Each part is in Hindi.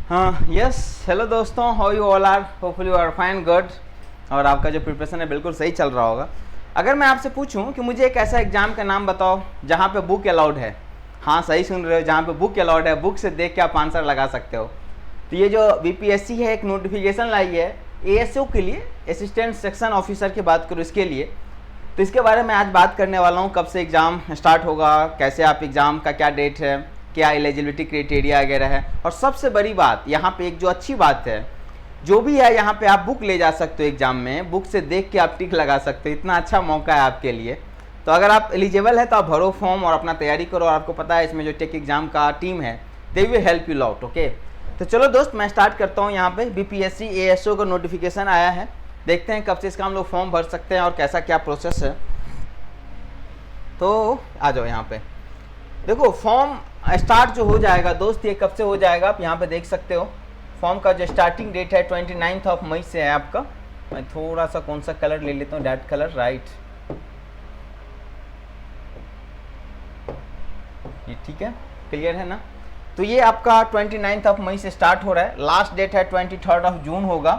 हाँ यस हेलो दोस्तों, how you all are, hopefully you are fine good. और आपका जो प्रिपरेशन है बिल्कुल सही चल रहा होगा। अगर मैं आपसे पूछूं कि मुझे एक ऐसा एग्जाम का नाम बताओ जहाँ पे बुक अलाउड है, हाँ सही सुन रहे हो, जहाँ पे बुक अलाउड है, बुक से देख के आप आंसर लगा सकते हो। तो ये जो बीपीएससी है एक नोटिफिकेशन लाई है एएसओ के लिए, असिस्टेंट सेक्शन ऑफिसर की बात करूँ इसके लिए। तो इसके बारे में आज बात करने वाला हूँ, कब से एग्ज़ाम स्टार्ट होगा, कैसे आप एग्ज़ाम का क्या डेट है, क्या एलिजिबिलिटी क्राइटेरिया वगैरह है। और सबसे बड़ी बात यहाँ पे एक जो अच्छी बात है, जो भी है यहाँ पे आप बुक ले जा सकते हो एग्जाम में, बुक से देख के आप टिक लगा सकते हो। इतना अच्छा मौका है आपके लिए। तो अगर आप एलिजिबल है तो आप भरो फॉर्म और अपना तैयारी करो। और आपको पता है इसमें जो टेक एग्जाम का टीम है they will help you out. Okay, तो चलो दोस्त मैं स्टार्ट करता हूँ। यहाँ पे बीपीएससी एएसओ का नोटिफिकेशन आया है, देखते हैं कब से इसका हम लोग फॉर्म भर सकते हैं और कैसा क्या प्रोसेस है। तो आ जाओ यहाँ पे, देखो फॉर्म स्टार्ट जो हो जाएगा दोस्त, ये कब से हो जाएगा आप यहाँ पे देख सकते हो। फॉर्म का जो स्टार्टिंग डेट है 29 मई से है आपका। मैं थोड़ा सा कौन सा कलर ले लेता हूँ, डार्क कलर, राइट, ये ठीक है, क्लियर है ना। तो ये आपका 29 मई से स्टार्ट हो रहा है, लास्ट डेट है 23 जून होगा।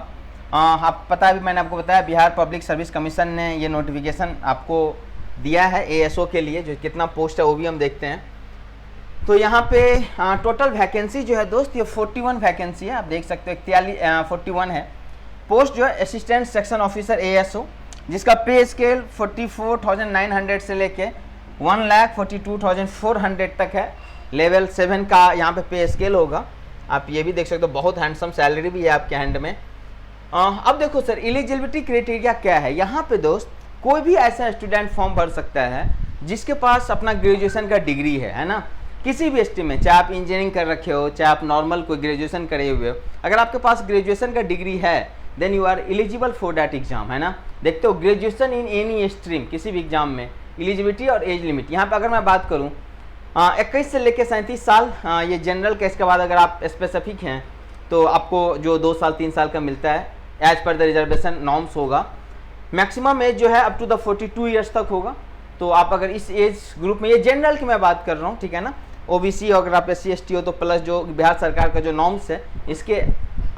आप पता है, अभी मैंने आपको बताया बिहार पब्लिक सर्विस कमीशन ने ये नोटिफिकेशन आपको दिया है एएसओ के लिए। जो कितना पोस्ट है वो भी हम देखते हैं। तो यहाँ पे टोटल वैकेंसी जो है दोस्त ये 41 वैकेंसी है, आप देख सकते हो 41 है पोस्ट जो है असिस्टेंट सेक्शन ऑफिसर एएसओ, जिसका पे स्केल 44,900 से लेके 1,42,400 तक है। लेवल 7 का यहाँ पे स्केल होगा। आप ये भी देख सकते हो, बहुत हैंडसम सैलरी भी है आपके हैंड में। अब देखो सर, एलिजिबिलिटी क्राइटेरिया क्या है यहाँ पे दोस्त। कोई भी ऐसा स्टूडेंट फॉर्म भर सकता है जिसके पास अपना ग्रेजुएशन का डिग्री है ना, किसी भी स्ट्रीम में, चाहे आप इंजीनियरिंग कर रखे हो, चाहे आप नॉर्मल कोई ग्रेजुएशन करे हुए हो। अगर आपके पास ग्रेजुएशन का डिग्री है then you are eligible for that exam, है ना। देखते हो ग्रेजुएशन इन एनी स्ट्रीम, किसी भी एग्जाम में एलिजिबिलिटी और एज लिमिट। यहाँ पे अगर मैं बात करूँ 21 से लेकर 37 साल ये जनरल केस के बाद अगर आप स्पेसिफिक हैं तो आपको जो 2 साल 3 साल का मिलता है as per the reservation norms होगा। मैक्सिमम एज जो है अप टू द 42 ईयर्स तक होगा। तो आप अगर इस एज ग्रुप में, ये जनरल की मैं बात कर रहा हूँ, ठीक है ना। ओबीसी अगर आप SC ST हो तो प्लस जो बिहार सरकार का जो नॉर्म्स है इसके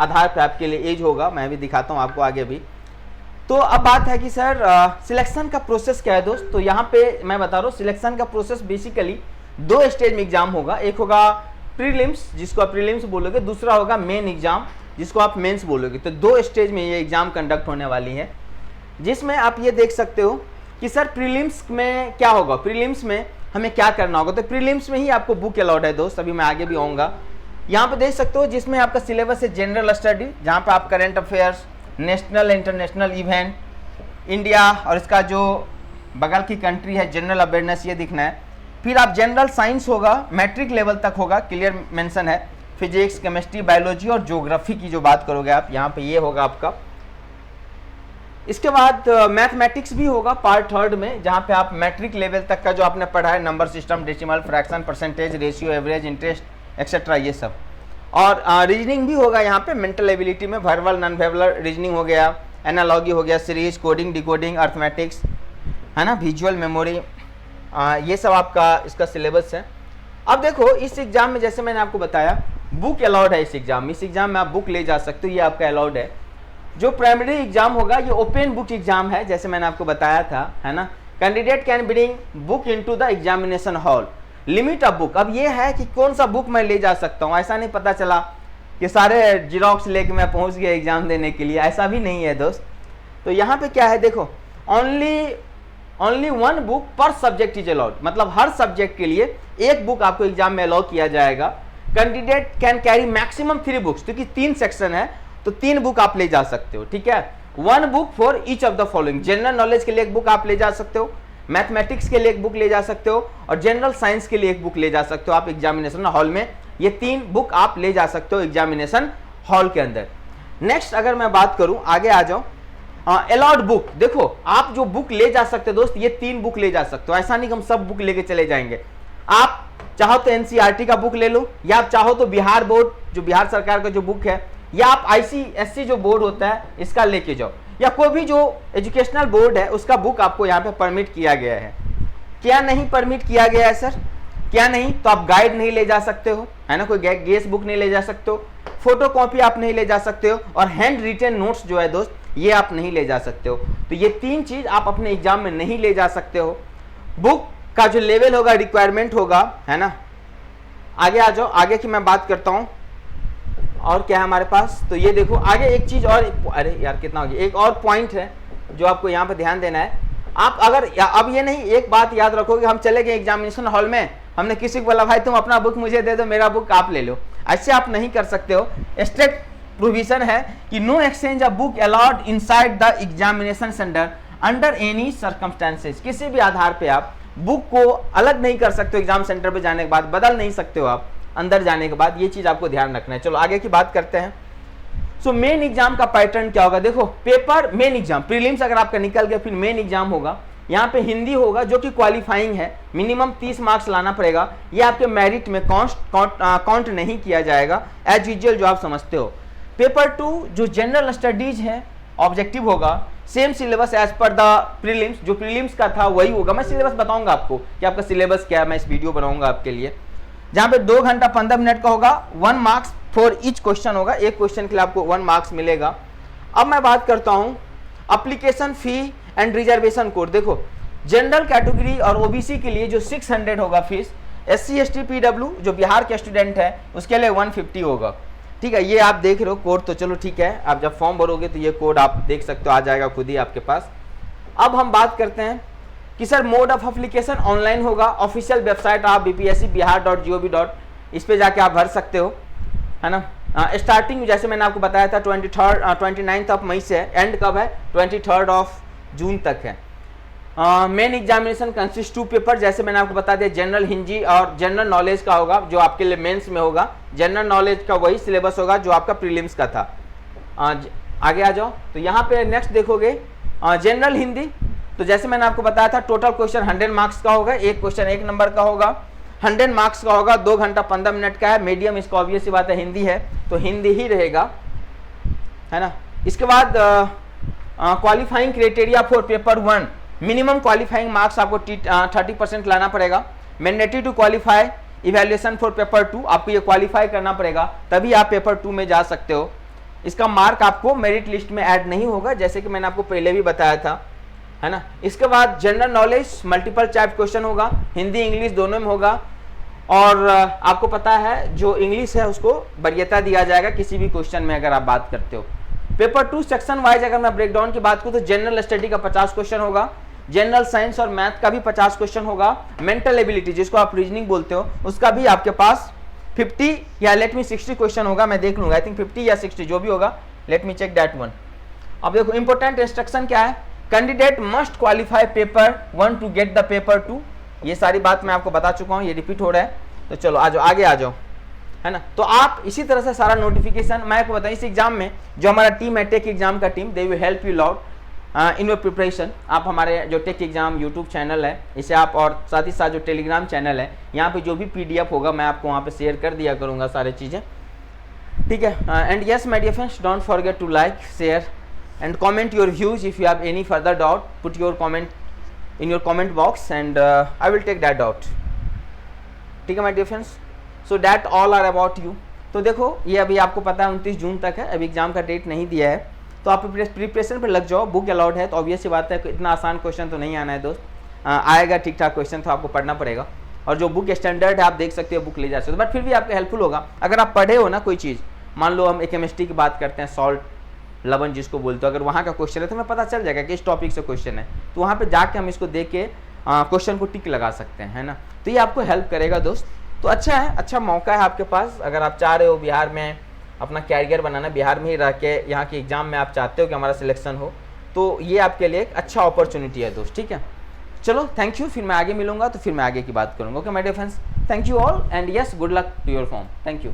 आधार पर आपके लिए एज होगा। मैं भी दिखाता हूँ आपको आगे भी। तो अब बात है कि सर सिलेक्शन का प्रोसेस क्या है दोस्त। तो यहाँ पे मैं बता रहा हूँ, सिलेक्शन का प्रोसेस बेसिकली 2 स्टेज में एग्जाम होगा। एक होगा प्रीलिम्स, जिसको आप प्रीलिम्स बोलोगे, दूसरा होगा मेन एग्जाम, जिसको आप मेंस बोलोगे। तो 2 स्टेज में ये एग्जाम कंडक्ट होने वाली है, जिसमें आप ये देख सकते हो कि सर प्रीलिम्स में क्या होगा, प्रीलिम्स में हमें क्या करना होगा। तो प्रीलिम्स में ही आपको बुक अलाउड है दोस्त, अभी मैं आगे भी आऊँगा। यहाँ पे देख सकते हो जिसमें आपका सिलेबस है जनरल स्टडी, जहाँ पे आप current affairs, national international event, India और इसका जो बगल की कंट्री है जनरल अवेयरनेस, ये दिखना है। फिर आप जनरल साइंस होगा, मैट्रिक लेवल तक होगा, क्लियर मेंशन है। फिजिक्स, केमिस्ट्री, बायोलॉजी और ज्योग्राफी की जो बात करोगे आप, यहाँ पे ये होगा आपका। इसके बाद मैथमेटिक्स भी होगा पार्ट 3 में, जहाँ पे आप मैट्रिक लेवल तक का जो आपने पढ़ा है, number system, decimal, fraction, percentage, ratio, average, interest etcetera, ये सब। और रीजनिंग भी होगा यहाँ पे, मेंटल एबिलिटी में वर्बल, नॉन वर्बल रीजनिंग हो गया, एनालॉजी हो गया, सीरीज, कोडिंग, डिकोडिंग, अर्थमेटिक्स, है ना, विजुअल मेमोरी, ये सब आपका इसका सिलेबस है। अब देखो इस एग्जाम में जैसे मैंने आपको बताया बुक अलाउड है इस एग्जाम में आप बुक ले जा सकते हो, ये आपका अलाउड है। जो प्राइमरी एग्जाम होगा ये ओपन बुक एग्जाम है, जैसे मैंने आपको बताया था, है ना। Candidate can bring book into the examination hall, limit of book. अब ये है कि कौन सा बुक मैं ले जा सकता हूँ, ऐसा नहीं पता चला कि सारे जिरोक्स लेके मैं पहुँच गया एग्जाम देने के लिए, ऐसा भी नहीं है दोस्त। तो यहाँ पे क्या है देखो, ओनली 1 बुक पर सब्जेक्ट इज अलाउड, मतलब हर सब्जेक्ट के लिए 1 बुक आपको एग्जाम में अलाउ किया जाएगा। Candidate can carry maximum 3 books, क्योंकि 3 सेक्शन है तो 3 बुक आप ले जा सकते हो, ठीक है। 1 book for each of the following, general knowledge के लिए 1 बुक आप ले जा सकते हो, मैथमेटिक्स के लिए 1 बुक ले जा सकते हो और जनरल साइंस के लिए 1 बुक ले जा सकते हो आप एग्जामिनेशन हॉल में। ये 3 बुक आप ले जा सकते हो एग्जामिनेशन हॉल के अंदर। नेक्स्ट अगर मैं बात करूं, आगे आ जाओ, अलाउड बुक। देखो आप जो बुक ले जा सकते हो दोस्त, ये 3 बुक ले जा सकते हो, ऐसा नहीं कि हम सब बुक लेके चले जाएंगे। आप चाहो तो एनसीईआरटी का बुक ले लो, या आप चाहो तो बिहार बोर्ड जो बिहार सरकार का जो बुक है, या आप ICSE जो बोर्ड होता है इसका लेके जाओ, या कोई भी जो एजुकेशनल बोर्ड है उसका बुक आपको यहाँ पे परमिट किया गया है। क्या नहीं परमिट किया गया है सर, क्या नहीं, तो आप गाइड नहीं ले जा सकते हो, है ना, कोई गेस बुक नहीं ले जा सकते हो, फोटो कॉपी आप नहीं ले जा सकते हो, और हैंड रिटन नोट्स जो है दोस्त ये आप नहीं ले जा सकते हो। तो ये 3 चीज आप अपने एग्जाम में नहीं ले जा सकते हो। बुक का जो लेवल होगा, रिक्वायरमेंट होगा, है ना। आगे आ जाओ, आगे की मैं बात करता हूं और क्या है हमारे पास। तो ये देखो आगे एक चीज और, अरे यार कितना हो गया, एक और पॉइंट है जो आपको यहाँ पे ध्यान देना है। आप अगर अब ये नहीं, एक बात याद रखोगे, हम चले गए एग्जामिनेशन हॉल में, हमने किसी को बोला भाई तुम अपना बुक मुझे दे दो, मेरा बुक आप ले लो, ऐसे आप नहीं कर सकते हो। स्ट्रिक्ट प्रोविजन है कि no exchange a book allowed inside the examination centre under any circumstances. किसी भी आधार पे आप बुक को अलग नहीं कर सकते हो, एग्जाम सेंटर पे जाने के बाद बदल नहीं सकते हो आप अंदर जाने के बाद, ये चीज आपको ध्यान रखना है। चलो आगे की बात करते हैं। सो मेन एग्जाम का पैटर्न क्या होगा, देखो पेपर मेन एग्जाम, प्रीलिम्स अगर आपका निकल गया फिर मेन एग्जाम होगा। यहाँ पे हिंदी होगा जो कि क्वालिफाइंग है, मिनिमम 30 मार्क्स लाना पड़ेगा, ये आपके मेरिट में काउंट नहीं किया जाएगा, एज यूजुअल जो आप समझते हो। पेपर 2 जो जनरल स्टडीज है, ऑब्जेक्टिव होगा, same syllabus as per the prelims, जो प्रीलिम्स का था वही होगा। मैं सिलेबस बताऊंगा आपको कि आपका सिलेबस क्या है, मैं इस वीडियो बनाऊंगा आपके लिए, जहां पे 2 घंटा 15 मिनट का होगा, 1 मार्क्स फॉर ईच क्वेश्चन होगा, एक क्वेश्चन के लिए आपको 1 मार्क्स मिलेगा। अब मैं बात करता हूं application fee and reservation code. देखो जनरल कैटेगरी और ओबीसी के लिए जो 600 होगा फीस, SC ST PW जो बिहार के स्टूडेंट है उसके लिए 150 होगा, ठीक है। ये आप देख रहे हो कोड, तो चलो ठीक है, आप जब फॉर्म भरोगे तो ये कोड आप देख सकते हो, आ जाएगा खुद ही आपके पास। अब हम बात करते हैं कि sir mode of application online होगा, ऑफिशियल वेबसाइट आप bpscbihar.gov. इस पे जाके आप भर सकते हो, है ना। स्टार्टिंग जैसे मैंने आपको बताया था 29 ऑफ मई से, एंड कब है 23 ऑफ जून तक है। मेन एग्जामिनेशन कंसिस्ट 2 पेपर, जैसे मैंने आपको बता दिया, जनरल हिंदी और जनरल नॉलेज का होगा जो आपके लिए मेंस में होगा। जनरल नॉलेज का वही सिलेबस होगा जो आपका प्रीलिम्स का था। आगे आ जाओ, तो यहाँ पे नेक्स्ट देखोगे जनरल हिंदी, तो जैसे मैंने आपको बताया था टोटल क्वेश्चन 100 मार्क्स का होगा, एक क्वेश्चन 1 नंबर का होगा, 100 मार्क्स का होगा, 2 घंटा 15 मिनट का है। मीडियम इसका ऑब्वियस सी बात है हिंदी है तो हिंदी ही रहेगा, है ना। इसके बाद qualifying criteria for paper 1, minimum qualifying marks आपको 30% लाना पड़ेगा। Mandatory to qualify evaluation for paper 2, आपको ये क्वालिफाई करना पड़ेगा तभी आप पेपर 2 में जा सकते हो। इसका मार्क आपको मेरिट लिस्ट में ऐड नहीं होगा, जैसे कि मैंने आपको पहले भी बताया था, है ना। इसके बाद general knowledge multiple type question होगा, हिंदी इंग्लिश दोनों में होगा, और आपको पता है जो इंग्लिश है उसको वरीयता दिया जाएगा किसी भी क्वेश्चन में अगर आप बात करते हो। पेपर 2 सेक्शन वाइज अगर मैं ब्रेकडाउन की बात करूं तो जनरल स्टडी का 50 क्वेश्चन होगा, जनरल साइंस और मैथ का भी 50 क्वेश्चन होगा, मेंटल एबिलिटी जिसको आप रीजनिंग बोलते हो उसका भी आपके पास 50 या लेट मी 60 क्वेश्चन होगा, मैं देख लूंगा, आई थिंक 50 या 60 जो भी होगा, let me check that one. अब देखो इंपॉर्टेंट इंस्ट्रक्शन क्या है, candidate must qualify paper 1 to get the paper 2, ये सारी बात मैं आपको बता चुका हूँ, ये रिपीट हो रहा है। तो चलो आ जाओ, आगे आ जाओ, है ना। तो आप इसी तरह से सारा नोटिफिकेशन मैं आपको बताऊं, इस एग्जाम में जो हमारा टीम है टेक एग्जाम का team, they will help you lot in your preparation. आप हमारे जो टेक एग्जाम यूट्यूब चैनल है इसे आप, और साथ ही साथ जो टेलीग्राम चैनल है यहाँ पे जो भी PDF होगा मैं आपको वहाँ पे शेयर कर दिया करूँगा सारी चीज़ें, ठीक है। And yes my dear friends, don't forget to like, share and comment your views. If you have any further doubt, put your comment in your comment box and I will take that doubt, ठीक है my dear friends. So that all are about you. तो देखो ये अभी आपको पता है 29 जून तक है, अभी एग्जाम का डेट नहीं दिया है, तो आप प्रिपरेशन पर लग जाओ। बुक अलाउड है तो ऑब्वियस सी बात है इतना आसान क्वेश्चन तो नहीं आना है दोस्त, आएगा ठीक ठाक क्वेश्चन तो आपको पढ़ना पड़ेगा, और जो बुक स्टैंडर्ड है आप देख सकते हो, बुक ले जा सकते हो, बट फिर भी आपको हेल्पफुल होगा अगर आप पढ़े हो ना कोई चीज़। मान लो हम एक केमिस्ट्री की बात करते हैं, सॉल्ट लवण जिसको बोलते हो, अगर वहाँ का क्वेश्चन है तो हमें पता चल जाएगा कि इस टॉपिक से क्वेश्चन है, तो वहाँ पे जाके हम इसको देख के क्वेश्चन को टिक लगा सकते हैं, है ना। तो ये आपको हेल्प करेगा दोस्त। तो अच्छा है, अच्छा मौका है आपके पास, अगर आप चाह रहे हो बिहार में अपना कैरियर बनाना, बिहार में ही रह के यहाँ के एग्जाम में आप चाहते हो कि हमारा सिलेक्शन हो, तो ये आपके लिए एक अच्छा अपॉर्चुनिटी है दोस्त, ठीक है। चलो थैंक यू, फिर मैं आगे मिलूंगा तो फिर मैं आगे की बात करूँगा। Okay my dear friends, thank you all and yes good luck to your form, thank you.